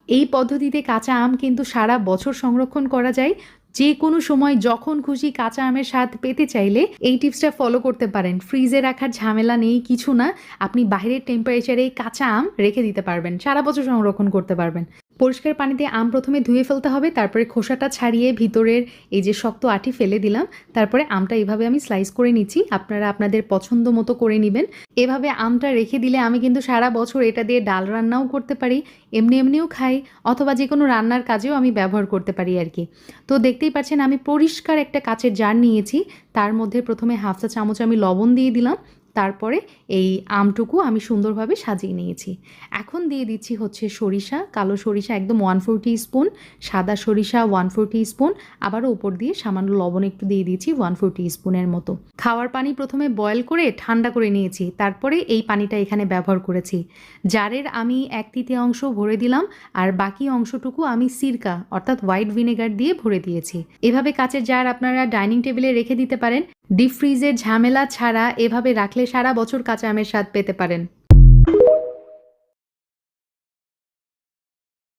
এই পদ্ধতিতে কাঁচা আম কিন্তু সারা বছর সংরক্ষণ করা যায়। যে কোনো সময় যখন খুশি কাঁচা আমের স্বাদ পেতে চাইলে এই টিপসটা ফলো করতে পারেন। ফ্রিজে রাখার ঝামেলা নেই, কিছু না। আপনি বাইরের টেম্পারেচারে কাঁচা আম রেখে দিতে পারবেন, সারা বছর সংরক্ষণ করতে পারবেন। পরিষ্কার পানিতে আম প্রথমে ধুয়ে ফেলতে হবে, তারপরে খোসাটা ছাড়িয়ে ভিতরের এই যে শক্ত আঁটি ফেলে দিলাম। তারপরে আমটা এভাবে আমি স্লাইস করে নিচ্ছি, আপনারা আপনাদের পছন্দ মতো করে নেবেন। এভাবে আমটা রেখে দিলে আমি কিন্তু সারা বছর এটা দিয়ে ডাল রান্নাও করতে পারি, এমনি এমনিও খাই, অথবা যে কোনো রান্নার কাজেও আমি ব্যবহার করতে পারি আর কি। তো দেখতেই পাচ্ছেন আমি পরিষ্কার একটা কাচের জার নিয়েছি, তার মধ্যে প্রথমে হাফ চা চামচ আমি লবণ দিয়ে দিলাম, তারপরে এই আমটুকু আমি সুন্দরভাবে সাজিয়ে নিয়েছি। এখন দিয়ে দিচ্ছি হচ্ছে সরিষা, কালো সরিষা একদম 1/4 টিস্পুন, সাদা সরিষা 1/4 টিস্পুন, আবারও উপর দিয়ে সামান্য লবণ একটু দিয়ে দিয়েছি 1/4 টিস্পুনের মতো। খাওয়ার পানি প্রথমে বয়েল করে ঠান্ডা করে নিয়েছি, তারপরে এই পানিটা এখানে ব্যবহার করেছি। জারের আমি 1/3 ভরে দিলাম, আর বাকি অংশটুকু আমি সিরকা অর্থাৎ হোয়াইট ভিনেগার দিয়ে ভরে দিয়েছি। এভাবে কাচের জার আপনারা ডাইনিং টেবিলে রেখে দিতে পারেন। ডিপ ফ্রিজের ঝামেলা ছাড়া এভাবে রাখলে সারা বছর কাঁচা আমের স্বাদ পেতে পারেন।